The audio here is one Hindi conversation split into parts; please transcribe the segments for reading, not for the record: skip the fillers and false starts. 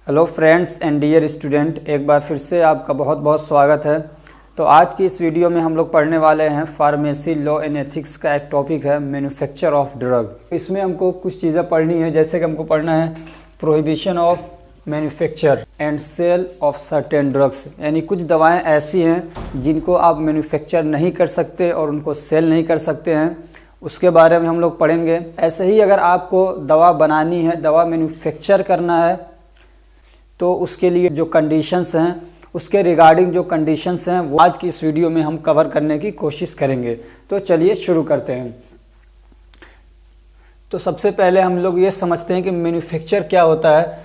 Hello friends and dear student, एक बार फिर से आपका बहुत बहुत स्वागत है। तो आज की इस वीडियो में हम लोग पढ़ने वाले हैं फार्मेसी लॉ एंड एथिक्स का एक टॉपिक है मैन्युफैक्चर ऑफ ड्रग। इसमें हमको कुछ चीज़ें पढ़नी है, जैसे कि हमको पढ़ना है prohibition of manufacture and sale of certain drugs, यानी कुछ दवाएं ऐसी हैं जिनको आप मैन्युफैक्चर नहीं कर सकते और उनको सेल नहीं कर सकते हैं, उसके बारे में हम लोग पढ़ेंगे। ऐसे ही अगर आपको दवा बनानी है, दवा मैन्युफैक्चर करना है, तो उसके लिए जो कंडीशंस हैं, उसके रिगार्डिंग जो कंडीशंस हैं वो आज की इस वीडियो में हम कवर करने की कोशिश करेंगे। तो चलिए शुरू करते हैं। तो सबसे पहले हम लोग ये समझते हैं कि मैन्युफैक्चर क्या होता है,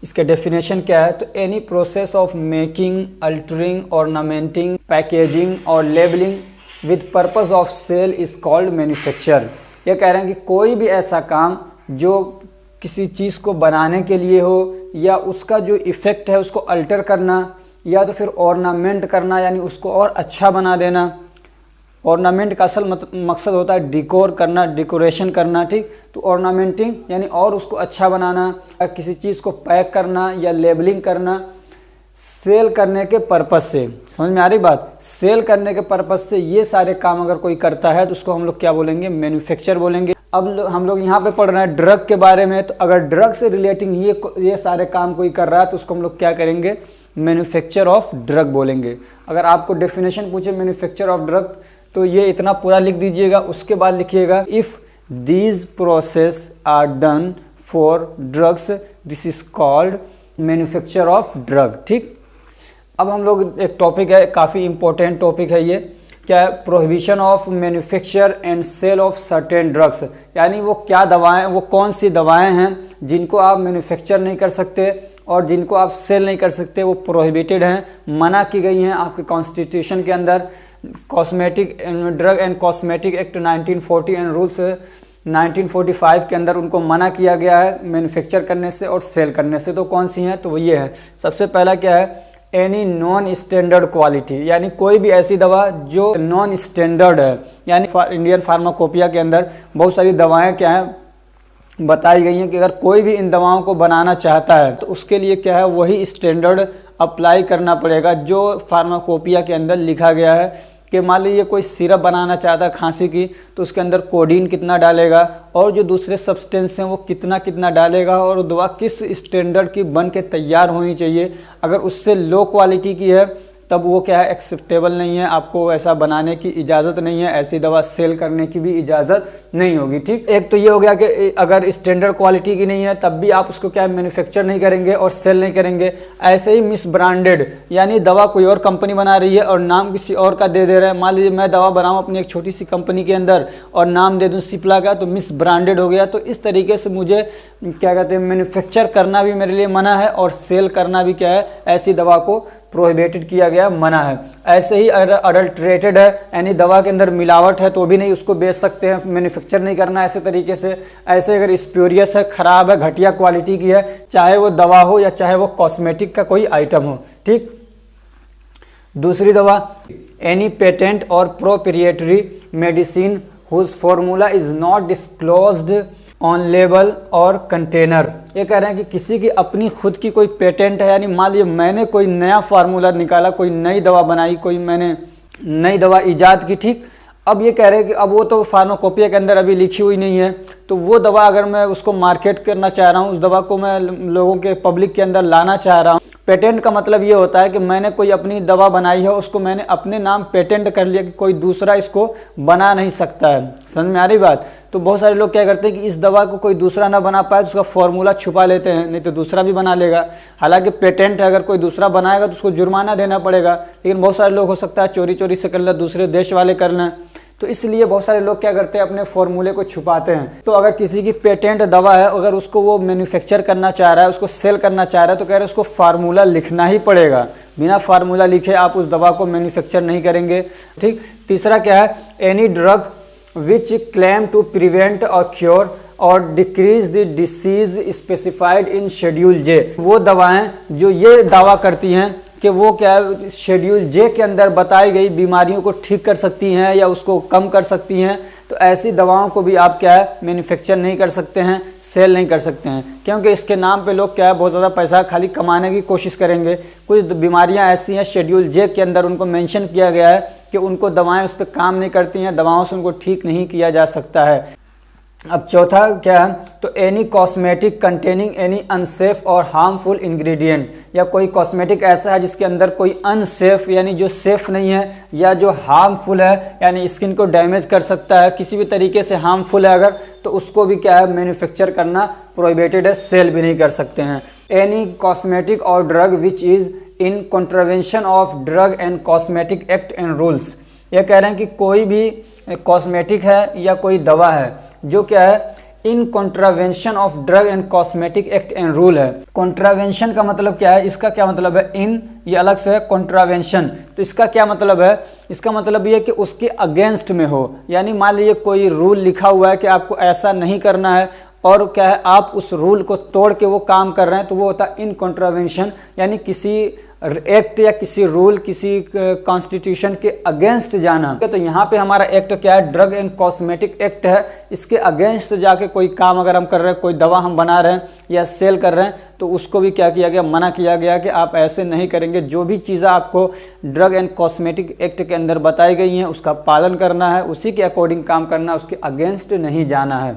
इसके डेफिनेशन क्या है। तो any process of making, altering, ornamenting, packaging और labelling with purpose of sale is called manufacture. ये कह रहे हैं कि कोई भी ऐसा काम जो किसी चीज़ को बनाने के लिए हो, या उसका जो इफ़ेक्ट है उसको अल्टर करना, या तो फिर ऑर्नामेंट करना, यानी उसको और अच्छा बना देना। ऑर्नामेंट का असल मकसद होता है डिकोर करना, डेकोरेशन करना, ठीक। तो ऑर्नामेंटिंग यानी और उसको अच्छा बनाना, या किसी चीज़ को पैक करना या लेबलिंग करना सेल करने के पर्पस से। समझ में आ रही बात? सेल करने के पर्पस से ये सारे काम अगर कोई करता है तो उसको हम लोग क्या बोलेंगे? मैन्युफैक्चर बोलेंगे। अब हम लोग यहाँ पे पढ़ रहे हैं ड्रग के बारे में, तो अगर ड्रग से रिलेटिंग ये सारे काम कोई कर रहा है तो उसको हम लोग क्या करेंगे? मैन्युफैक्चर ऑफ ड्रग बोलेंगे। अगर आपको डेफिनेशन पूछे मैन्युफैक्चर ऑफ ड्रग, तो ये इतना पूरा लिख दीजिएगा। उसके बाद लिखिएगा if these process are done for drugs this is called manufacture of drug, ठीक। अब हम लोग एक टॉपिक है, काफ़ी इंपॉर्टेंट टॉपिक है ये, क्या है? Prohibition of manufacture and sale of certain drugs, यानी वो क्या दवाएं, वो कौन सी दवाएं हैं जिनको आप मैन्युफैक्चर नहीं कर सकते और जिनको आप सेल नहीं कर सकते, वो प्रोहिबिटेड हैं, मना की गई हैं आपके कॉन्स्टिट्यूशन के अंदर। Cosmetic drug and cosmetic act 1940 and rules 1945 के अंदर उनको मना किया गया है मैन्युफैक्चर करने से और सेल करने से। तो कौन सी हैं? तो वो ये है। सबसे पहला क्या है? एनी नॉन स्टैंडर्ड क्वालिटी, यानी कोई भी ऐसी दवा जो नॉन स्टैंडर्ड है, यानी इंडियन फार्माकोपिया के अंदर बहुत सारी दवाएं क्या है बताई गई हैं कि अगर कोई भी इन दवाओं को बनाना चाहता है तो उसके लिए क्या है? वही स्टैंडर्ड अप्लाई करना पड़ेगा जो फार्माकोपिया के अंदर लिखा गया है। कि मान लीजिए कोई सिरप बनाना चाहता है खांसी की, तो उसके अंदर कोडीन कितना डालेगा और जो दूसरे सब्सटेंस हैं वो कितना कितना डालेगा, और दवा किस स्टैंडर्ड की बन के तैयार होनी चाहिए। अगर उससे लो क्वालिटी की है तब वो क्या है? एक्सेप्टेबल नहीं है, आपको ऐसा बनाने की इजाज़त नहीं है, ऐसी दवा सेल करने की भी इजाज़त नहीं होगी, ठीक। एक तो ये हो गया कि अगर स्टैंडर्ड क्वालिटी की नहीं है तब भी आप उसको क्या मैन्युफैक्चर नहीं करेंगे और सेल नहीं करेंगे। ऐसे ही मिस ब्रांडेड, यानी दवा कोई और कंपनी बना रही है और नाम किसी और का दे रहा है। मान लीजिए मैं दवा बनाऊँ अपनी एक छोटी सी कंपनी के अंदर और नाम दे दूँ सिप्ला का, तो मिस ब्रांडेड हो गया। तो इस तरीके से मुझे क्या कहते हैं, मैन्युफैक्चर करना भी मेरे लिए मना है और सेल करना भी क्या है? ऐसी दवा को प्रोहिबिटेड किया गया, मना है। ऐसे ही अगर अडल्ट्रेटेड है, यानी दवा के अंदर मिलावट है, तो भी नहीं उसको बेच सकते हैं, मैन्युफैक्चर नहीं करना ऐसे तरीके से। ऐसे अगर स्प्यूरियस है, खराब है, घटिया क्वालिटी की है, चाहे वो दवा हो या चाहे वो कॉस्मेटिक का कोई आइटम हो, ठीक। दूसरी दवा, एनी पेटेंट और proprietary medicine whose formula is not disclosed on label और कंटेनर। ये कह रहे हैं कि किसी की अपनी खुद की कोई पेटेंट है, यानी मान लीजिए मैंने कोई नया फार्मूला निकाला, कोई नई दवा बनाई, कोई मैंने नई दवा ईजाद की, ठीक। अब ये कह रहे हैं कि अब वो तो फार्माकोपिया के अंदर अभी लिखी हुई नहीं है, तो वो दवा अगर मैं उसको मार्केट करना चाह रहा हूँ, उस दवा को मैं लोगों के पब्लिक के अंदर लाना चाह रहा हूँ। पेटेंट का मतलब ये होता है कि मैंने कोई अपनी दवा बनाई है, उसको मैंने अपने नाम पेटेंट कर लिया कि कोई दूसरा इसको बना नहीं सकता है। समझ में आ रही बात? तो बहुत सारे लोग क्या करते हैं कि इस दवा को कोई दूसरा ना बना पाए तो उसका फॉर्मूला छुपा लेते हैं, नहीं तो दूसरा भी बना लेगा। हालांकि पेटेंट है, अगर कोई दूसरा बनाएगा तो उसको जुर्माना देना पड़ेगा, लेकिन बहुत सारे लोग हो सकता है चोरी चोरी से कर ले, दूसरे देश वाले कर लें, तो इसलिए बहुत सारे लोग क्या करते हैं? अपने फॉर्मूले को छुपाते हैं। तो अगर किसी की पेटेंट दवा है, अगर उसको वो मैन्युफैक्चर करना चाह रहा है, उसको सेल करना चाह रहा है, तो कह रहे हैं उसको फार्मूला लिखना ही पड़ेगा। बिना फार्मूला लिखे आप उस दवा को मैन्युफैक्चर नहीं करेंगे, ठीक। तीसरा क्या है? Any drug which claim to prevent और क्योर और decrease the disease specified in schedule J. वो दवाएं जो ये दावा करती हैं कि वो क्या है? शेड्यूल जे के अंदर बताई गई बीमारियों को ठीक कर सकती हैं या उसको कम कर सकती हैं, तो तो ऐसी दवाओं को भी आप क्या है मैन्युफैक्चर नहीं कर सकते हैं, सेल नहीं कर सकते हैं, क्योंकि इसके नाम पे लोग क्या है बहुत ज़्यादा पैसा खाली कमाने की कोशिश करेंगे। कुछ बीमारियां ऐसी हैं शेड्यूल जे के अंदर उनको मेंशन किया गया है कि उनको दवाएं उस पर काम नहीं करती हैं, दवाओं से उनको ठीक नहीं किया जा सकता है। अब चौथा क्या है, तो any cosmetic containing any unsafe और हार्मफुल इंग्रेडिएंट, या कोई कॉस्मेटिक ऐसा है जिसके अंदर कोई अनसेफ यानी जो सेफ नहीं है या जो हार्मफुल है यानी स्किन को डैमेज कर सकता है, किसी भी तरीके से हार्मफुल है अगर, तो उसको भी क्या है मैन्युफैक्चर करना प्रोहिबिटेड है, सेल भी नहीं कर सकते हैं। एनी कॉस्मेटिक और drug which is in contravention of drug and cosmetic act and rules, ये कह रहे हैं कि कोई भी कॉस्मेटिक है या कोई दवा है जो क्या है इन contravention of drug and cosmetic act and rule है। कॉन्ट्रावेंशन का मतलब क्या है, इसका क्या मतलब है, इन ये अलग से है, कॉन्ट्रावेंशन तो इसका क्या मतलब है, इसका मतलब ये कि उसके अगेंस्ट में हो, यानी मान लीजिए कोई रूल लिखा हुआ है कि आपको ऐसा नहीं करना है और क्या है आप उस रूल को तोड़ के वो काम कर रहे हैं, तो वो होता है इन कॉन्ट्रावेंशन, यानी किसी एक्ट या किसी रूल किसी कॉन्स्टिट्यूशन के अगेंस्ट जाना। तो यहाँ पे हमारा एक्ट क्या है, ड्रग एंड कॉस्मेटिक एक्ट है, इसके अगेंस्ट जाके कोई काम अगर हम कर रहे हैं, कोई दवा हम बना रहे हैं या सेल कर रहे हैं, तो उसको भी क्या किया गया, मना किया गया कि आप ऐसे नहीं करेंगे। जो भी चीज़ें आपको ड्रग एंड कॉस्मेटिक एक्ट के अंदर बताई गई हैं उसका पालन करना है, उसी के अकॉर्डिंग काम करना है, उसके अगेंस्ट नहीं जाना है।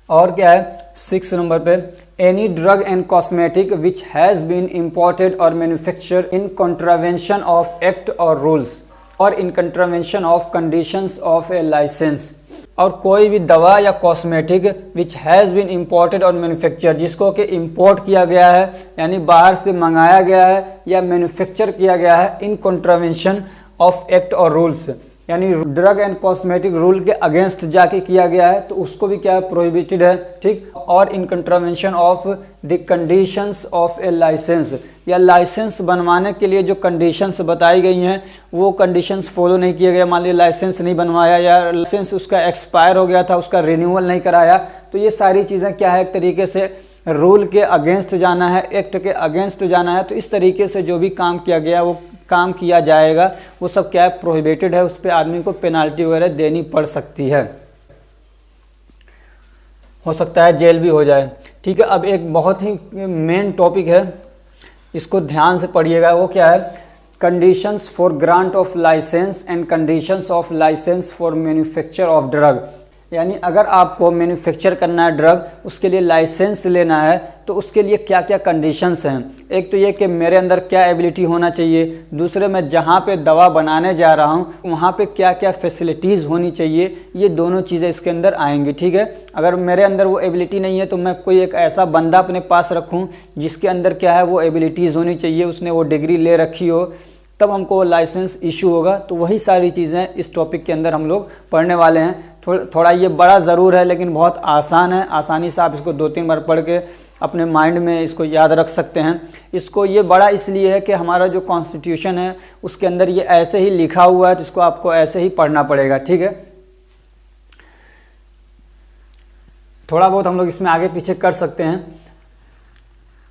और क्या है 6 नंबर पे, any drug and cosmetic which has been imported और manufacture in contravention of act और रूल्स और in contravention of conditions of a licence, और कोई भी दवा या cosmetic which has been imported और मैन्युफैक्चर, जिसको कि इम्पोर्ट किया गया है यानी बाहर से मंगाया गया है या मैन्युफैक्चर किया गया है इन कॉन्ट्रावेंशन ऑफ एक्ट और रूल्स, यानी ड्रग एंड कॉस्मेटिक रूल के अगेंस्ट जाके किया गया है, तो उसको भी क्या है प्रोहिबिटेड है, ठीक। और in contravention of the conditions of a licence, या लाइसेंस बनवाने के लिए जो कंडीशंस बताई गई हैं वो कंडीशंस फॉलो नहीं किए गए, मान लीजिए लाइसेंस नहीं बनवाया या लाइसेंस उसका एक्सपायर हो गया था, उसका रिन्यूअल नहीं कराया, तो ये सारी चीज़ें क्या है एक तरीके से रूल के अगेंस्ट जाना है, एक्ट के अगेंस्ट जाना है। तो इस तरीके से जो भी काम किया गया वो काम किया जाएगा वो सब क्या है प्रोहिबिटेड है, उस पर आदमी को पेनाल्टी वगैरह देनी पड़ सकती है, हो सकता है जेल भी हो जाए, ठीक है। अब एक बहुत ही मेन टॉपिक है, इसको ध्यान से पढ़िएगा, वो क्या है, conditions for grant of licence and conditions of licence for manufacture of drug, यानी अगर आपको मैन्युफैक्चर करना है ड्रग, उसके लिए लाइसेंस लेना है तो उसके लिए क्या क्या कंडीशंस हैं। एक तो ये कि मेरे अंदर क्या एबिलिटी होना चाहिए, दूसरे मैं जहाँ पे दवा बनाने जा रहा हूँ वहाँ पे क्या क्या फैसिलिटीज़ होनी चाहिए, ये दोनों चीज़ें इसके अंदर आएंगी, ठीक है। अगर मेरे अंदर वो एबिलिटी नहीं है तो मैं कोई एक ऐसा बंदा अपने पास रखूँ जिसके अंदर क्या है वो एबिलिटीज़ होनी चाहिए, उसने वो डिग्री ले रखी हो, तब हमको लाइसेंस इशू होगा। तो वही सारी चीज़ें इस टॉपिक के अंदर हम लोग पढ़ने वाले हैं। थोड़ा ये बड़ा ज़रूर है लेकिन बहुत आसान है, आसानी से आप इसको 2-3 बार पढ़ के अपने माइंड में इसको याद रख सकते हैं। इसको ये बड़ा इसलिए है कि हमारा जो कॉन्स्टिट्यूशन है उसके अंदर ये ऐसे ही लिखा हुआ है, तो इसको आपको ऐसे ही पढ़ना पड़ेगा, ठीक है। थोड़ा बहुत हम लोग इसमें आगे पीछे कर सकते हैं।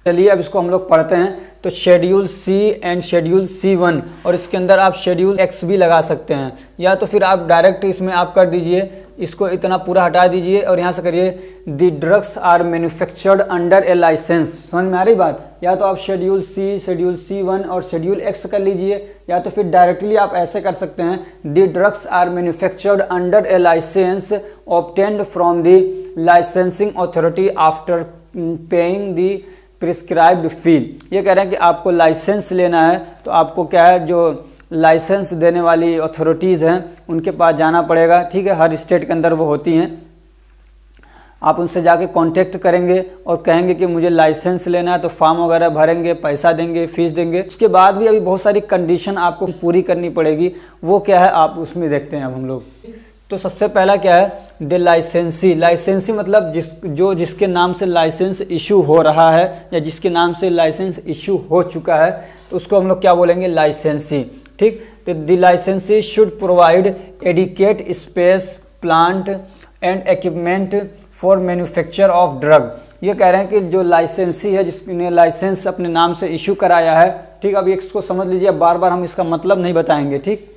चलिए अब इसको हम लोग पढ़ते हैं। तो schedule C and schedule C1, और इसके अंदर आप शेड्यूल X भी लगा सकते हैं, या तो फिर आप डायरेक्ट इसमें आप कर दीजिए, इसको इतना पूरा हटा दीजिए और यहाँ से करिए the drugs are manufactured under a licence. समझ में आ रही बात? या तो आप शेड्यूल C, शेड्यूल C1 और शेड्यूल X कर लीजिए, या तो फिर डायरेक्टली आप ऐसे कर सकते हैं the drugs are manufactured under a licence obtained from the licensing authority after paying the prescribed fee. ये कह रहे हैं कि आपको लाइसेंस लेना है तो आपको क्या है, जो लाइसेंस देने वाली अथॉरिटीज़ हैं उनके पास जाना पड़ेगा, ठीक है। हर स्टेट के अंदर वो होती हैं। आप उनसे जाके कांटेक्ट करेंगे और कहेंगे कि मुझे लाइसेंस लेना है, तो फॉर्म वगैरह भरेंगे, पैसा देंगे, फीस देंगे। उसके बाद भी अभी बहुत सारी कंडीशन आपको पूरी करनी पड़ेगी। वो क्या है आप उसमें देखते हैं अब हम लोग। तो सबसे पहला क्या है, द लाइसेंसी। लाइसेंसी मतलब जिसके नाम से लाइसेंस इशू हो रहा है या जिसके नाम से लाइसेंस इशू हो चुका है, तो उसको हम लोग क्या बोलेंगे, लाइसेंसी, ठीक। तो the licensee should provide adequate space, plant and equipment for manufacture of drug. ये कह रहे हैं कि जो लाइसेंसी है, जिसने लाइसेंस अपने नाम से इशू कराया है, ठीक। अब इसको समझ लीजिए, बार बार हम इसका मतलब नहीं बताएंगे, ठीक।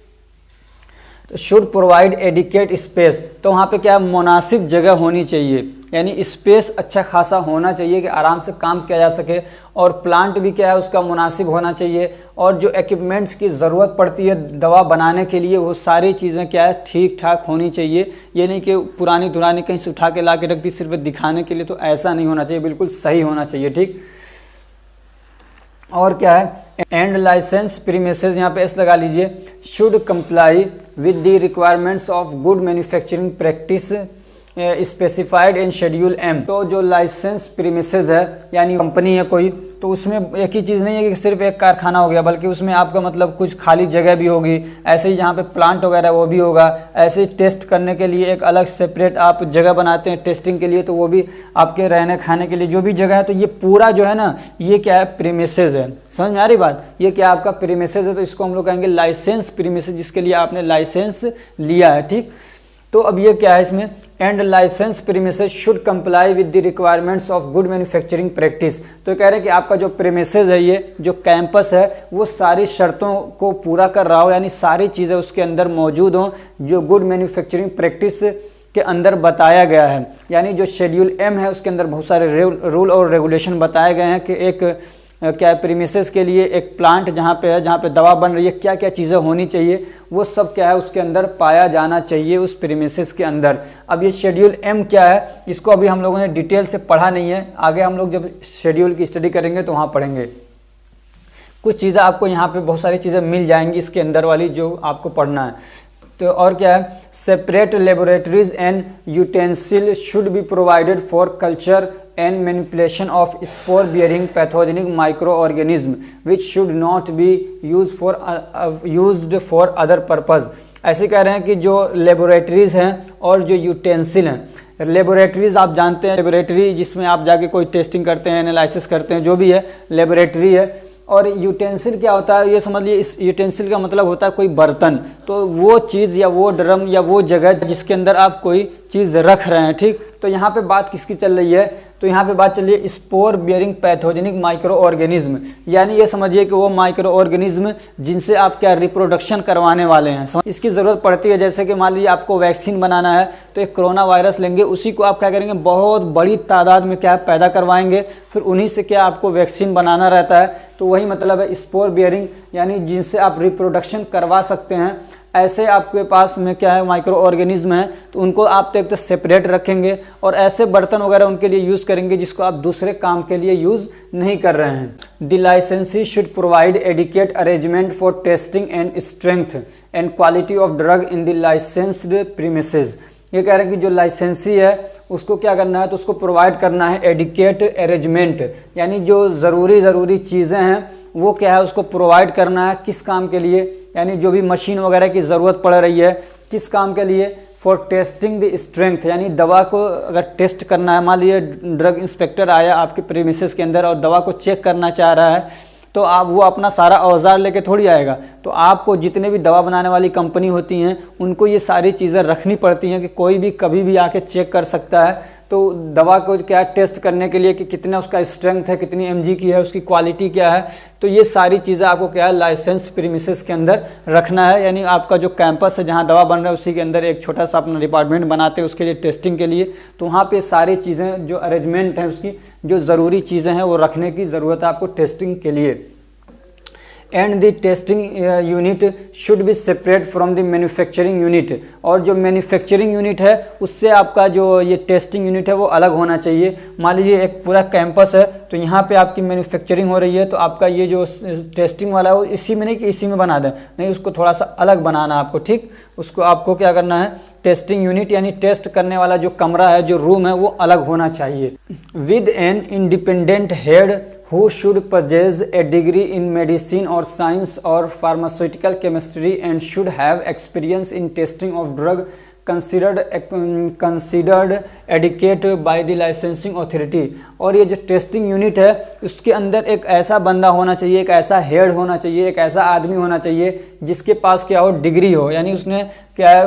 शुड प्रोवाइड एडिकेट स्पेस, तो वहाँ पे क्या मुनासिब जगह होनी चाहिए, यानी स्पेस अच्छा खासा होना चाहिए कि आराम से काम किया जा सके। और प्लांट भी क्या है उसका मुनासिब होना चाहिए। और जो इक्विपमेंट्स की ज़रूरत पड़ती है दवा बनाने के लिए वो सारी चीज़ें क्या है ठीक ठाक होनी चाहिए। ये नहीं कि पुरानी दुरानी कहीं से उठा के ला के रख दी सिर्फ दिखाने के लिए, तो ऐसा नहीं होना चाहिए, बिल्कुल सही होना चाहिए। ठीक, और क्या है एंड लाइसेंस प्रीमिसेस, यहाँ पे एस लगा लीजिए, should comply with the requirements of good manufacturing practice specified in schedule M. तो जो लाइसेंस प्रीमिसेस है यानी कंपनी है कोई, तो उसमें एक ही चीज़ नहीं है कि सिर्फ एक कारखाना हो गया, बल्कि उसमें आपका मतलब कुछ खाली जगह भी होगी। ऐसे ही जहाँ पे प्लांट वगैरह वो भी होगा। ऐसे ही टेस्ट करने के लिए एक अलग सेपरेट आप जगह बनाते हैं टेस्टिंग के लिए, तो वो भी आपके रहने खाने के लिए जो भी जगह है, तो ये पूरा जो है ना ये क्या है प्रीमिसेस है। समझ में आ रही बात, ये क्या आपका प्रीमिसेस है, तो इसको हम लोग कहेंगे लाइसेंस प्रीमिसेस, जिसके लिए आपने लाइसेंस लिया है। ठीक, तो अब ये क्या है इसमें and licence premises should comply with the requirements of good manufacturing practice. तो कह रहे हैं कि आपका जो प्रीमिसेस है, ये जो कैंपस है, वो सारी शर्तों को पूरा कर रहा हो, यानी सारी चीज़ें उसके अंदर मौजूद हों जो गुड मैन्युफैक्चरिंग प्रैक्टिस के अंदर बताया गया है। यानी जो शेड्यूल एम है उसके अंदर बहुत सारे रूल और रेगुलेशन बताए गए हैं कि एक क्या प्रीमिसेस के लिए एक प्लांट जहाँ पे है, जहाँ पे दवा बन रही है, क्या क्या चीज़ें होनी चाहिए, वो सब क्या है उसके अंदर पाया जाना चाहिए उस प्रीमिसेस के अंदर। अब ये शेड्यूल एम क्या है, इसको अभी हम लोगों ने डिटेल से पढ़ा नहीं है, आगे हम लोग जब शेड्यूल की स्टडी करेंगे तो वहाँ पढ़ेंगे। कुछ चीज़ें आपको यहाँ पे बहुत सारी चीज़ें मिल जाएंगी इसके अंदर वाली जो आपको पढ़ना है। तो और क्या है separate laboratories and utensil should be provided for culture and manipulation of spore bearing pathogenic micro organism which should not be used for other purpose. ऐसे कह रहे हैं कि जो लेबोरेटरीज हैं और जो यूटेंसिल हैं, लेबोरेटरीज आप जानते हैं, लेबोरेटरी जिसमें आप जाके कोई टेस्टिंग करते हैं, एनालिसिस करते हैं, जो भी है लेबोरेटरी है। और यूटेंसिल क्या होता है, ये समझ लिए, इस यूटेंसिल का मतलब होता है कोई बर्तन, तो वो चीज़ या वो ड्रम या वो जगह जिसके अंदर आप कोई चीज़ रख रहे हैं। ठीक, तो यहाँ पे बात किसकी चल रही है, तो यहाँ पे बात चल रही है spore bearing pathogenic micro organism, यानी ये समझिए कि वो माइक्रो ऑर्गेनिज्म जिनसे आप क्या रिप्रोडक्शन करवाने वाले हैं। इसकी ज़रूरत पड़ती है, जैसे कि मान लीजिए आपको वैक्सीन बनाना है, तो एक कोरोना वायरस लेंगे, उसी को आप क्या करेंगे बहुत बड़ी तादाद में क्या पैदा करवाएंगे, फिर उन्हीं से क्या आपको वैक्सीन बनाना रहता है। तो वही मतलब है स्पोर बियरिंग, यानी जिनसे आप रिप्रोडक्शन करवा सकते हैं। ऐसे आपके पास में क्या है माइक्रो ऑर्गेनिज्म है, तो उनको आप तो एक तो सेपरेट रखेंगे और ऐसे बर्तन वगैरह उनके लिए यूज़ करेंगे जिसको आप दूसरे काम के लिए यूज़ नहीं कर रहे हैं। The licensee should provide adequate arrangement for testing and strength and quality of drug in the licensed premises. ये कह रहे हैं कि जो लाइसेंसी है उसको क्या करना है, तो उसको प्रोवाइड करना है एडिकेट अरेंजमेंट, यानी जो ज़रूरी चीज़ें हैं वो क्या है उसको प्रोवाइड करना है। किस काम के लिए, यानी जो भी मशीन वगैरह की ज़रूरत पड़ रही है, किस काम के लिए, फॉर टेस्टिंग द स्ट्रेंथ, यानी दवा को अगर टेस्ट करना है, मान लीजिए ड्रग इंस्पेक्टर आया आपके प्रीमिसेस के अंदर और दवा को चेक करना चाह रहा है, तो आप वो अपना सारा औजार लेके थोड़ी आएगा। तो आपको जितने भी दवा बनाने वाली कंपनी होती हैं उनको ये सारी चीज़ें रखनी पड़ती हैं कि कोई भी कभी भी आके चेक कर सकता है। तो दवा को क्या टेस्ट करने के लिए कि कितना उसका स्ट्रेंथ है, कितनी mg की है, उसकी क्वालिटी क्या है, तो ये सारी चीज़ें आपको क्या है लाइसेंस प्रीमिसेस के अंदर रखना है। यानी आपका जो कैंपस है जहाँ दवा बन रहा है उसी के अंदर एक छोटा सा अपना डिपार्टमेंट बनाते हैं उसके लिए टेस्टिंग के लिए। तो वहाँ पे सारी चीज़ें जो अरेंजमेंट है उसकी जो ज़रूरी चीज़ें हैं वो रखने की ज़रूरत है आपको टेस्टिंग के लिए। And the testing unit should be separate from the manufacturing unit, और जो मैन्युफैक्चरिंग यूनिट है उससे आपका जो ये टेस्टिंग यूनिट है वो अलग होना चाहिए। मान लीजिए एक पूरा कैंपस है, तो यहाँ पे आपकी मैन्युफैक्चरिंग हो रही है, तो आपका ये जो टेस्टिंग वाला है वो इसी में नहीं कि इसी में बना दें, नहीं, उसको थोड़ा सा अलग बनाना आपको। ठीक, उसको आपको क्या करना है, टेस्टिंग यूनिट यानी टेस्ट करने वाला जो कमरा है, जो रूम है, वो अलग होना चाहिए। With an independent head who should possess a degree in medicine or science or pharmaceutical chemistry and should have experience in testing of drug considered adequate by the licensing authority। और ये जो टेस्टिंग यूनिट है उसके अंदर एक ऐसा बंदा होना चाहिए, एक ऐसा हेड होना चाहिए, एक ऐसा आदमी होना चाहिए जिसके पास क्या हो डिग्री हो, यानी उसने क्या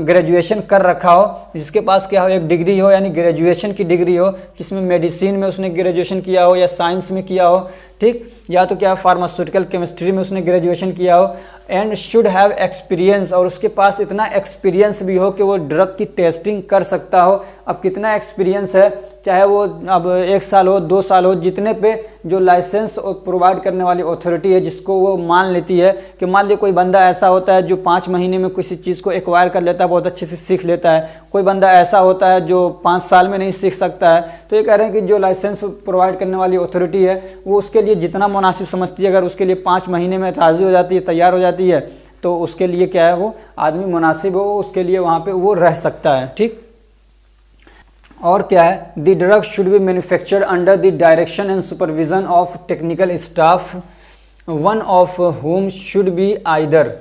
ग्रेजुएशन कर रखा हो जिसके पास क्या हो, एक डिग्री हो यानी ग्रेजुएशन की डिग्री हो, किसमें मेडिसिन में उसने ग्रेजुएशन किया हो या साइंस में किया हो, ठीक, या तो क्या फार्मास्यूटिकल केमिस्ट्री में उसने ग्रेजुएशन किया हो, एंड शुड हैव एक्सपीरियंस, और उसके पास इतना एक्सपीरियंस भी हो कि वो ड्रग की टेस्टिंग कर सकता हो। अब कितना एक्सपीरियंस है, चाहे वो अब 1 साल हो 2 साल हो, जितने पे जो लाइसेंस प्रोवाइड करने वाली अथॉरिटी है जिसको वो मान लेती है कि मान लीजिए कोई बंदा ऐसा होता है जो 5 महीने में किसी चीज़ को एक्वायर कर लेता है, बहुत अच्छे से सीख लेता है, कोई बंदा ऐसा होता है जो 5 साल में नहीं सीख सकता है। तो ये कह रहे हैं कि जो लाइसेंस प्रोवाइड करने वाली अथॉरिटी है वो उसके लिए जितना मुनासिब समझती है, अगर उसके लिए 5 महीने में राज़ी हो जाती है, तैयार हो जाती है, तो उसके लिए क्या है, वो आदमी मुनासिब हो, उसके लिए वहाँ पे वो रह सकता है, ठीक। और क्या है, the drug should be manufactured under the direction and supervision of technical staff, one of home should be either.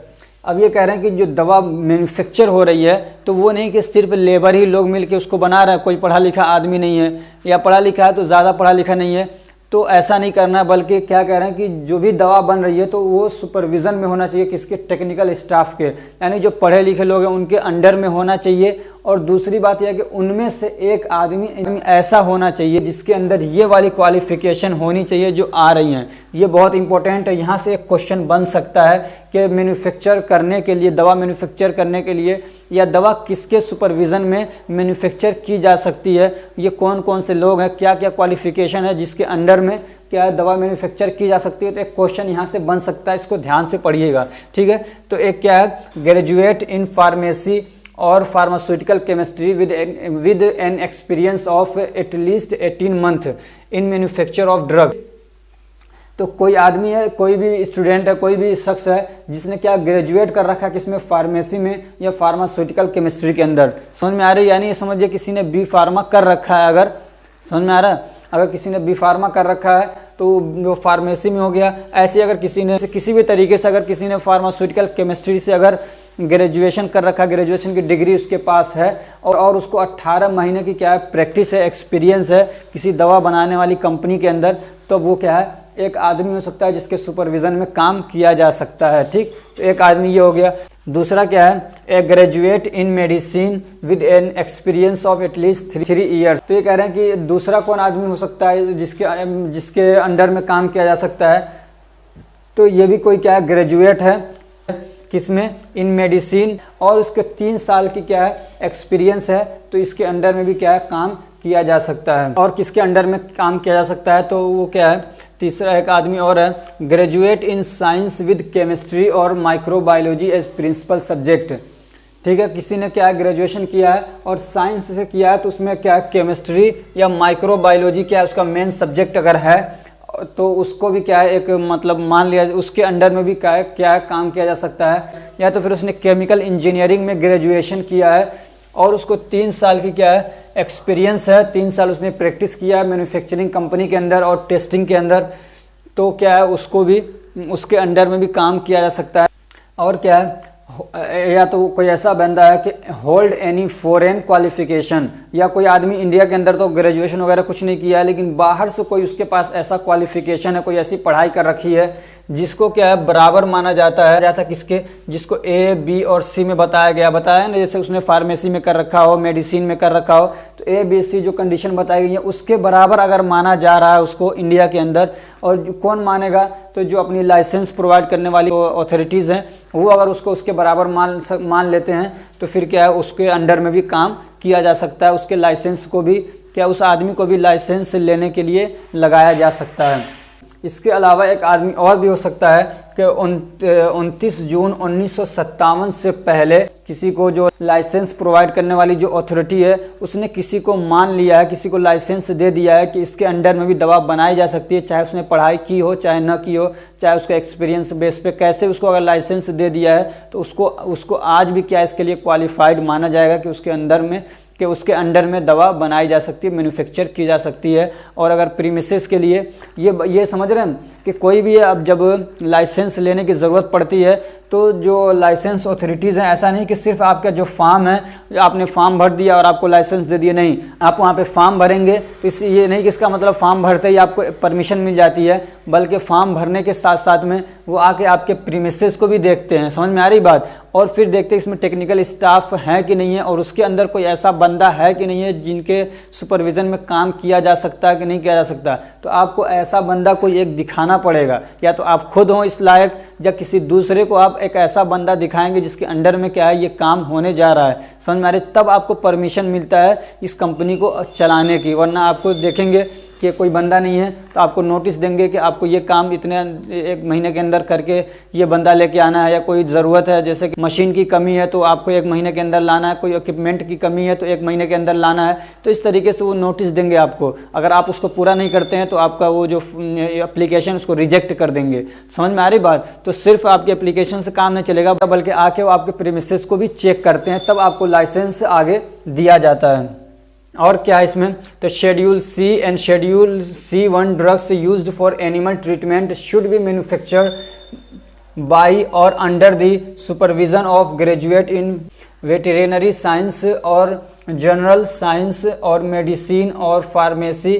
अब ये कह रहे हैं कि जो दवा मैन्युफैक्चर हो रही है तो वो नहीं कि सिर्फ लेबर ही लोग मिलके उसको बना रहे हैं, कोई पढ़ा लिखा आदमी नहीं है, या पढ़ा लिखा है तो ज़्यादा पढ़ा लिखा नहीं है, तो ऐसा नहीं करना है, बल्कि क्या कह रहे हैं कि जो भी दवा बन रही है तो वो सुपरविज़न में होना चाहिए, किसके, टेक्निकल स्टाफ के, यानी जो पढ़े लिखे लोग हैं उनके अंडर में होना चाहिए। और दूसरी बात यह है कि उनमें से एक आदमी ऐसा होना चाहिए जिसके अंदर ये वाली क्वालिफिकेशन होनी चाहिए जो आ रही हैं। ये बहुत इंपॉर्टेंट है, यहाँ से एक क्वेश्चन बन सकता है कि मैन्युफैक्चर करने के लिए, दवा मैन्युफैक्चर करने के लिए या दवा किसके सुपरविज़न में मैन्युफैक्चर की जा सकती है, ये कौन कौन से लोग हैं, क्या क्या क्वालिफिकेशन है जिसके अंडर में क्या दवा मैन्युफैक्चर की जा सकती है। तो एक क्वेश्चन यहाँ से बन सकता है, इसको ध्यान से पढ़िएगा, ठीक है। तो एक क्या है, ग्रेजुएट इन फार्मेसी और pharmaceutical chemistry with an experience of at least 18 month in manufacture of drug. तो कोई आदमी है, कोई भी स्टूडेंट है, कोई भी शख्स है जिसने क्या ग्रेजुएट कर रखा है किसमें, फार्मेसी में या फार्मास्यूटिकल केमिस्ट्री के अंदर। समझ में आ रही है, यानी ये समझिए किसी ने बी फार्मा कर रखा है, अगर समझ में आ रहा है, अगर किसी ने बी फार्मा कर रखा है तो वो फार्मेसी में हो गया। ऐसे अगर किसी ने किसी भी तरीके से अगर किसी ने फार्मास्यूटिकल केमिस्ट्री से अगर ग्रेजुएशन कर रखा, ग्रेजुएशन की डिग्री उसके पास है और उसको 18 महीने की क्या है प्रैक्टिस है, एक्सपीरियंस है किसी दवा बनाने वाली कंपनी के अंदर, तो वो क्या है, एक आदमी हो सकता है जिसके सुपरविज़न में काम किया जा सकता है, ठीक। तो एक आदमी ये हो गया। दूसरा क्या है, a graduate in medicine with an experience of at least 3 years. तो ये कह रहे हैं कि दूसरा कौन आदमी हो सकता है जिसके अंडर में काम किया जा सकता है, तो ये भी कोई क्या है, ग्रेजुएट है किसमें, इन मेडिसिन, और उसके 3 साल की क्या है एक्सपीरियंस है, तो इसके अंडर में भी क्या है काम किया जा सकता है। और किसके अंडर में काम किया जा सकता है, तो वो क्या है, तीसरा एक आदमी और है, graduate in science with chemistry और माइक्रोबायोलॉजी एज प्रिंसिपल सब्जेक्ट, ठीक है। किसी ने क्या है ग्रेजुएशन किया है और साइंस से किया है, तो उसमें क्या है केमिस्ट्री या माइक्रोबायोलॉजी क्या है उसका मेन सब्जेक्ट अगर है, तो उसको भी क्या है एक मतलब मान लिया उसके अंडर में भी क्या काम किया जा सकता है। या तो फिर उसने केमिकल इंजीनियरिंग में ग्रेजुएशन किया है और उसको 3 साल की क्या है एक्सपीरियंस है, 3 साल उसने प्रैक्टिस किया है मैन्युफैक्चरिंग कंपनी के अंदर और टेस्टिंग के अंदर, तो क्या है उसको भी उसके अंडर में भी काम किया जा सकता है। और क्या है, या तो कोई ऐसा बंदा है कि होल्ड एनी फॉरेन क्वालिफिकेशन, या कोई आदमी इंडिया के अंदर तो ग्रेजुएशन वगैरह कुछ नहीं किया है लेकिन बाहर से कोई उसके पास ऐसा क्वालिफिकेशन है, कोई ऐसी पढ़ाई कर रखी है जिसको क्या है बराबर माना जाता है किसके, जिसको ए बी और सी में बताया ना, जैसे उसने फार्मेसी में कर रखा हो, मेडिसिन में कर रखा हो, तो ए बी सी जो कंडीशन बताई गई है उसके बराबर अगर माना जा रहा है उसको इंडिया के अंदर। और कौन मानेगा, तो जो अपनी लाइसेंस प्रोवाइड करने वाली अथॉरिटीज़ हैं वो अगर उसको उसके बराबर मान लेते हैं तो फिर क्या है उसके अंडर में भी काम किया जा सकता है, उसके लाइसेंस को भी क्या उस आदमी को भी लाइसेंस लेने के लिए लगाया जा सकता है। इसके अलावा एक आदमी और भी हो सकता है कि 29 जून 1957 से पहले किसी को जो लाइसेंस प्रोवाइड करने वाली जो अथॉरिटी है उसने किसी को मान लिया है, किसी को लाइसेंस दे दिया है कि इसके अंडर में भी दवा बनाई जा सकती है, चाहे उसने पढ़ाई की हो चाहे न की हो, चाहे उसका एक्सपीरियंस बेस पे कैसे उसको अगर लाइसेंस दे दिया है तो उसको आज भी क्या इसके लिए क्वालिफाइड माना जाएगा कि उसके अंडर में दवा बनाई जा सकती है, मैन्युफैक्चर की जा सकती है। और अगर प्रीमिसेस के लिए ये समझ रहे हैं कि कोई भी अब जब लाइसेंस लेने की ज़रूरत पड़ती है तो जो लाइसेंस अथॉरिटीज़ हैं, ऐसा नहीं कि सिर्फ आपका जो फॉर्म है आपने फॉर्म भर दिया और आपको लाइसेंस दे दिया, नहीं, आप वहाँ पे फॉर्म भरेंगे तो ये नहीं कि इसका मतलब फॉर्म भरते ही आपको परमिशन मिल जाती है, बल्कि फॉर्म भरने के साथ साथ में वो आके आपके प्रीमिसेस को भी देखते हैं। समझ में आ रही बात। और फिर देखते हैं इसमें टेक्निकल स्टाफ है कि नहीं है, और उसके अंदर कोई ऐसा बंदा है कि नहीं है जिनके सुपरविज़न में काम किया जा सकता है कि नहीं किया जा सकता। तो आपको ऐसा बंदा कोई एक दिखाना पड़ेगा, या तो आप खुद हो इस लायक या किसी दूसरे को आप एक ऐसा बंदा दिखाएंगे जिसके अंडर में क्या है ये काम होने जा रहा है, समझ में आ रही, तब आपको परमिशन मिलता है इस कंपनी को चलाने की। वरना आपको देखेंगे कि कोई बंदा नहीं है तो आपको नोटिस देंगे कि आपको ये काम इतने 1 महीने के अंदर करके ये बंदा लेके आना है, या कोई ज़रूरत है जैसे कि मशीन की कमी है तो आपको 1 महीने के अंदर लाना है, कोई इक्विपमेंट की कमी है तो 1 महीने के अंदर लाना है। तो इस तरीके से वो नोटिस देंगे आपको। अगर आप उसको पूरा नहीं करते हैं तो आपका वो जो एप्लीकेशन उसको रिजेक्ट कर देंगे। समझ में आ रही बात? तो सिर्फ आपकी एप्लीकेशन से काम नहीं चलेगा, बल्कि आके वो आपके प्रीमिसेस को भी चेक करते हैं, तब आपको लाइसेंस आगे दिया जाता है। और क्या है इसमें, तो schedule C and schedule C1 drugs used for animal treatment should be manufactured by और under the supervision of graduate in veterinary science और जनरल साइंस और मेडिसिन और pharmacy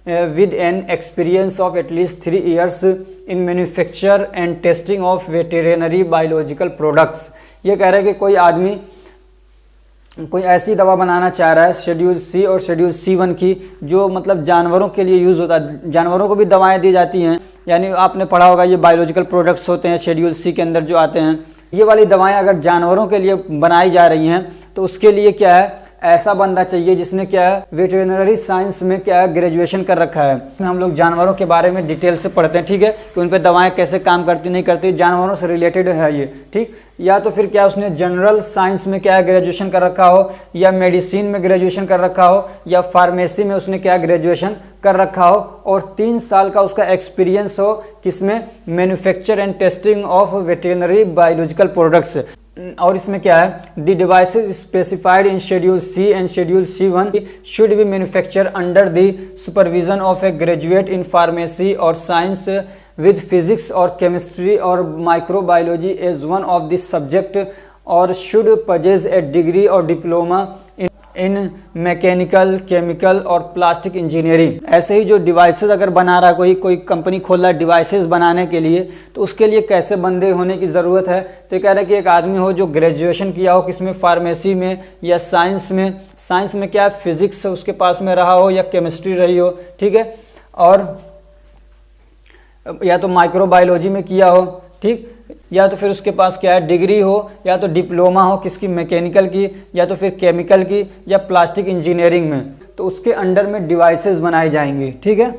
with an experience of at least 3 years in manufacture and testing of veterinary biological products। ये कह रहा है कि कोई आदमी कोई ऐसी दवा बनाना चाह रहा है शेड्यूल सी और शेड्यूल C1 की, जो मतलब जानवरों के लिए यूज़ होता है। जानवरों को भी दवाएं दी जाती हैं, यानी आपने पढ़ा होगा ये बायोलॉजिकल प्रोडक्ट्स होते हैं शेड्यूल सी के अंदर जो आते हैं। ये वाली दवाएं अगर जानवरों के लिए बनाई जा रही हैं तो उसके लिए क्या है, ऐसा बंदा चाहिए जिसने क्या है वेटरनरी साइंस में क्या है ग्रेजुएशन कर रखा है। हम लोग जानवरों के बारे में डिटेल से पढ़ते हैं, ठीक है, कि उन पे दवाएं कैसे काम करती नहीं करती, जानवरों से रिलेटेड है ये, ठीक। या तो फिर क्या उसने जनरल साइंस में क्या है ग्रेजुएशन कर रखा हो, या मेडिसिन में ग्रेजुएशन कर रखा हो, या फार्मेसी में उसने क्या ग्रेजुएशन कर रखा हो, और 3 साल का उसका एक्सपीरियंस हो किसमें, manufacture and testing of veterinary biological products. और इसमें क्या है, the devices specified in schedule C and schedule C1 should be manufacture under the supervision of a graduate in pharmacy और साइंस विद फिजिक्स और केमिस्ट्री और microbiology as one of this subject और शुड पजेज ए डिग्री और डिप्लोमा इन मैकेनिकल, केमिकल और प्लास्टिक इंजीनियरिंग। ऐसे ही जो डिवाइसेस अगर बना रहा है कोई कंपनी खोल रहा है डिवाइसेस बनाने के लिए, तो उसके लिए कैसे बंदे होने की ज़रूरत है, तो ये कह रहे हैं कि एक आदमी हो जो ग्रेजुएशन किया हो किसमें, फार्मेसी में या साइंस में। साइंस में क्या फिजिक्स उसके पास में रहा हो या केमिस्ट्री रही हो, ठीक है, और या तो माइक्रोबायोलॉजी में किया हो, ठीक, या तो फिर उसके पास क्या है डिग्री हो, या तो डिप्लोमा हो किसकी, मैकेनिकल की, या तो फिर केमिकल की, या प्लास्टिक इंजीनियरिंग में। तो उसके अंडर में डिवाइसेस बनाए जाएंगे, ठीक है।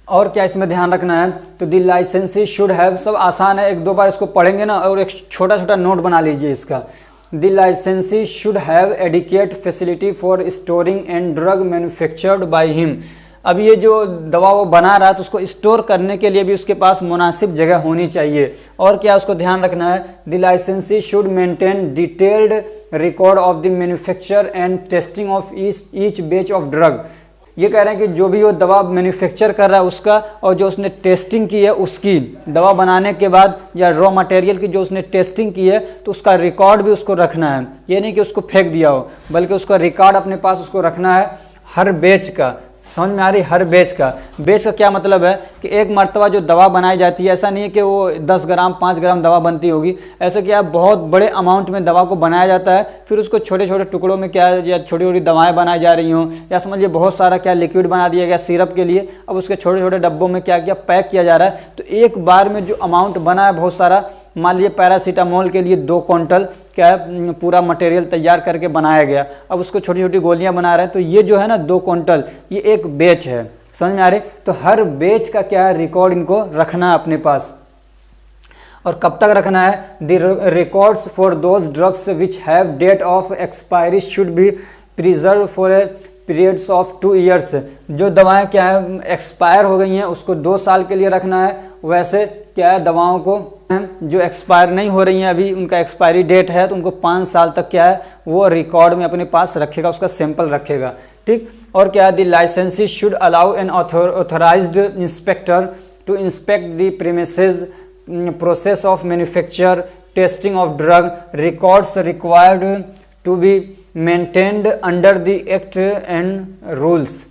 और क्या इसमें ध्यान रखना है, तो द लाइसेंसी शुड हैव, सब आसान है, 1-2 बार इसको पढ़ेंगे ना, और एक छोटा छोटा नोट बना लीजिए इसका। The licensee should have adequate facility for storing and drug manufactured by him. अब ये जो दवा वो बना रहा है तो उसको स्टोर करने के लिए भी उसके पास मुनासिब जगह होनी चाहिए। और क्या उसको ध्यान रखना है, the licensee should maintain detailed record of the manufacture and testing of each batch of drug. ये कह रहे हैं कि जो भी वो दवा मैन्युफैक्चर कर रहा है उसका, और जो उसने टेस्टिंग की है उसकी, दवा बनाने के बाद या रॉ मटेरियल की जो उसने टेस्टिंग की है तो उसका रिकॉर्ड भी उसको रखना है। ये नहीं कि उसको फेंक दिया हो, बल्कि उसका रिकॉर्ड अपने पास उसको रखना है हर बैच का। समझ में आ रही, हर बैच का। बैच का क्या मतलब है कि एक मरतबा जो दवा बनाई जाती है, ऐसा नहीं है कि वो 10 ग्राम 5 ग्राम दवा बनती होगी, ऐसा क्या बहुत बड़े अमाउंट में दवा को बनाया जाता है, फिर उसको छोटे छोटे टुकड़ों में क्या या छोटी छोटी दवाएं बनाई जा रही हों, या समझिए बहुत सारा क्या लिक्विड बना दिया गया सिरप के लिए, अब उसके छोटे छोटे डब्बों में क्या क्या पैक किया जा रहा है। तो एक बार में जो अमाउंट बना है बहुत सारा, मान लीजिए पैरासीटामोल के लिए 2 क्विंटल क्या है पूरा मटेरियल तैयार करके बनाया गया, अब उसको छोटी छोटी गोलियां बना रहे हैं, तो ये जो है ना 2 क्विंटल, ये एक बैच है। समझ में आ रही, तो हर बैच का क्या है रिकॉर्ड इनको रखना है अपने पास। और कब तक रखना है, the records for those drugs which have date of expiry should be preserve for a periods of 2 years. जो दवाएं क्या है एक्सपायर हो गई हैं उसको 2 साल के लिए रखना है। वैसे क्या है दवाओं को जो एक्सपायर नहीं हो रही हैं अभी, उनका एक्सपायरी डेट है, तो उनको 5 साल तक क्या है वो रिकॉर्ड में अपने पास रखेगा, उसका सैंपल रखेगा, ठीक। और क्या है, the licensee should allow an authorised inspector to inspect the premises, process of manufacture, testing of drug, records required to be maintained under the act and rules.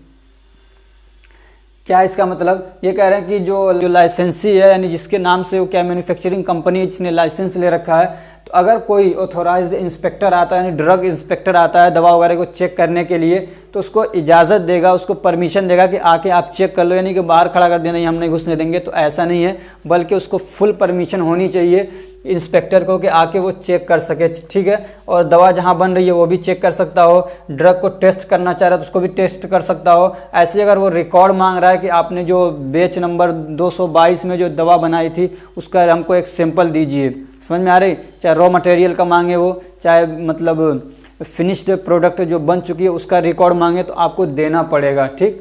क्या इसका मतलब, ये कह रहे हैं कि जो लाइसेंसी है यानी जिसके नाम से वो क्या मैन्युफैक्चरिंग कंपनी है जिसने लाइसेंस ले रखा है, तो अगर कोई ऑथोराइज्ड इंस्पेक्टर आता है यानी ड्रग इंस्पेक्टर आता है दवा वगैरह को चेक करने के लिए, तो उसको इजाज़त देगा, उसको परमिशन देगा कि आके आप चेक कर लो, यानी कि बाहर खड़ा कर देना, हम नहीं घुसने देंगे, तो ऐसा नहीं है, बल्कि उसको फुल परमिशन होनी चाहिए इंस्पेक्टर को कि आके वो चेक कर सके, ठीक है। और दवा जहाँ बन रही है वो भी चेक कर सकता हो, ड्रग को टेस्ट करना चाह रहा है तो उसको भी टेस्ट कर सकता हो। ऐसे अगर वो रिकॉर्ड मांग रहा है कि आपने जो बैच नंबर 222 में जो दवा बनाई थी उसका हमको एक सैंपल दीजिए, समझ में आ रही, चाहे रॉ मटेरियल का मांगे वो, चाहे मतलब फिनिश्ड प्रोडक्ट जो बन चुकी है उसका रिकॉर्ड मांगे, तो आपको देना पड़ेगा, ठीक,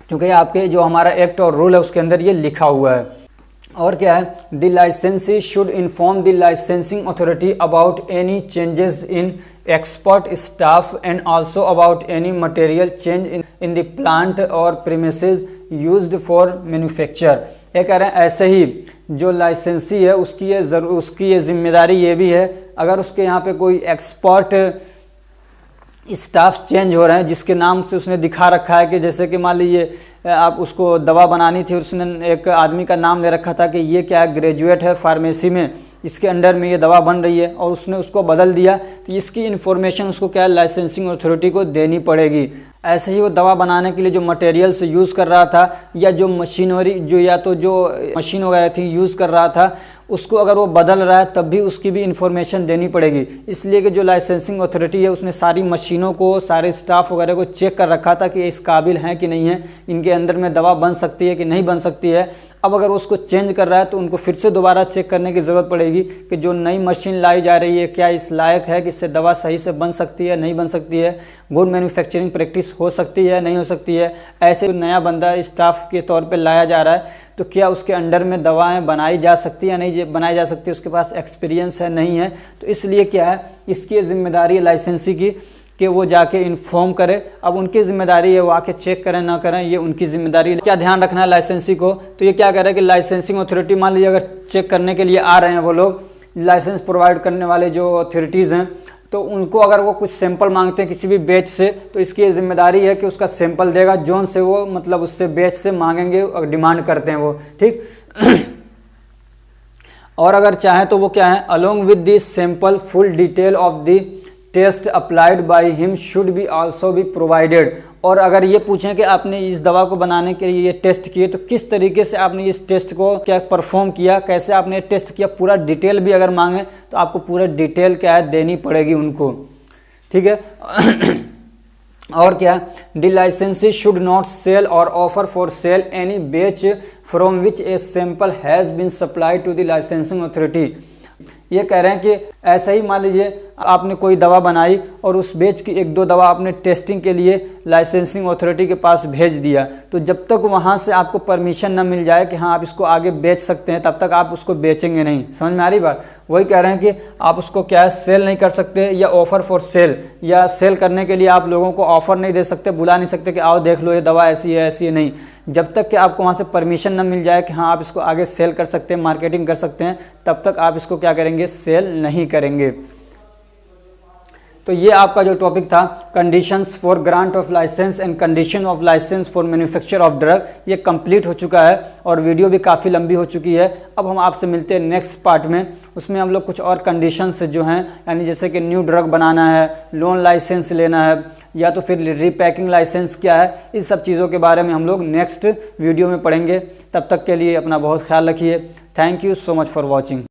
क्योंकि आपके जो हमारा एक्ट और रूल है उसके अंदर ये लिखा हुआ है। और क्या है, the licensee should inform the licensing authority about any changes in expert staff and also about any material change in the plant और प्रीमिसेस यूज्ड फॉर मैन्युफैक्चर। ये कह रहे हैं ऐसे ही जो लाइसेंसी है उसकी ये जिम्मेदारी ये भी है, अगर उसके यहाँ पे कोई एक्सपर्ट स्टाफ चेंज हो रहे हैं जिसके नाम से उसने दिखा रखा है कि जैसे कि मान लीजिए आप उसको दवा बनानी थी, उसने एक आदमी का नाम ले रखा था कि ये क्या ग्रेजुएट है फार्मेसी में, इसके अंडर में ये दवा बन रही है, और उसने उसको बदल दिया, तो इसकी इन्फॉर्मेशन उसको क्या है लाइसेंसिंग अथॉरिटी को देनी पड़ेगी। ऐसे ही वो दवा बनाने के लिए जो मटेरियल्स यूज़ कर रहा था या जो मशीनरी जो मशीन वगैरह थी यूज़ कर रहा था, उसको अगर वो बदल रहा है तब भी उसकी भी इन्फॉर्मेशन देनी पड़ेगी। इसलिए कि जो लाइसेंसिंग अथॉरिटी है उसने सारी मशीनों को, सारे स्टाफ वगैरह को चेक कर रखा था कि इस काबिल हैं कि नहीं है, इनके अंदर में दवा बन सकती है कि नहीं बन सकती है। अब अगर उसको चेंज कर रहा है तो उनको फिर से दोबारा चेक करने की ज़रूरत पड़ेगी कि जो नई मशीन लाई जा रही है क्या इस लायक है कि इससे दवा सही से बन सकती है, नहीं बन सकती है, गुड मैन्युफैक्चरिंग प्रैक्टिस हो सकती है, नहीं हो सकती है। ऐसे नया बंदा स्टाफ के तौर पे लाया जा रहा है तो क्या उसके अंडर में दवाएं बनाई जा सकती है या नहीं बनाई जा सकती, उसके पास एक्सपीरियंस है नहीं है, तो इसलिए क्या है इसकी जिम्मेदारी है लाइसेंसी की कि वो जाके इन्फॉर्म करे। अब उनकी जिम्मेदारी है वो आके चेक करें ना करें, ये उनकी जिम्मेदारी है। क्या ध्यान रखना है लाइसेंसी को, तो ये क्या कह रहा है कि लाइसेंसिंग अथॉरिटी मान लीजिए अगर चेक करने के लिए आ रहे हैं वो लोग, लाइसेंस प्रोवाइड करने वाले जो अथॉरिटीज़ हैं, तो उनको अगर वो कुछ सैंपल मांगते हैं किसी भी बैच से, तो इसकी ये जिम्मेदारी है कि उसका सैंपल देगा जोन से वो मतलब उससे बैच से मांगेंगे और डिमांड करते हैं वो, ठीक। और अगर चाहें तो वो क्या है, along with this sample full detail of the test applied by him should be also be provided. और अगर ये पूछें कि आपने इस दवा को बनाने के लिए ये टेस्ट किए तो किस तरीके से आपने इस टेस्ट को क्या परफॉर्म किया, कैसे आपने टेस्ट किया, पूरा डिटेल भी अगर मांगे तो आपको पूरा डिटेल क्या है देनी पड़ेगी उनको, ठीक है। और क्या, the licensee should not sell और offer for sale any batch from which a sample has been supplied to the licensing authority. ये कह रहे हैं कि ऐसा ही मान लीजिए आपने कोई दवा बनाई और उस बैच की एक दो दवा आपने टेस्टिंग के लिए लाइसेंसिंग अथॉरिटी के पास भेज दिया, तो जब तक वहाँ से आपको परमिशन न मिल जाए कि हाँ आप इसको आगे बेच सकते हैं, तब तक आप उसको बेचेंगे नहीं। समझ में आ रही बात, वही कह रहे हैं कि आप उसको क्या है सेल नहीं कर सकते, या ऑफ़र फॉर सेल, या सेल करने के लिए आप लोगों को ऑफ़र नहीं दे सकते, बुला नहीं सकते कि आओ देख लो ये दवा ऐसी है नहीं। जब तक कि आपको वहाँ से परमिशन न मिल जाए कि हाँ आप इसको आगे सेल कर सकते हैं, मार्केटिंग कर सकते हैं, तब तक आप इसको क्या करेंगे, सेल नहीं करेंगे। तो ये आपका जो टॉपिक था conditions for grant of licence and condition of licence for manufacture of drug, ये कंप्लीट हो चुका है और वीडियो भी काफ़ी लंबी हो चुकी है। अब हम आपसे मिलते हैं नेक्स्ट पार्ट में, उसमें हम लोग कुछ और कंडीशंस जो हैं, यानी जैसे कि न्यू ड्रग बनाना है, लोन लाइसेंस लेना है, या तो फिर रीपैकिंग लाइसेंस क्या है, इस सब चीज़ों के बारे में हम लोग नेक्स्ट वीडियो में पढ़ेंगे। तब तक के लिए अपना बहुत ख्याल रखिए। Thank you so much for watching.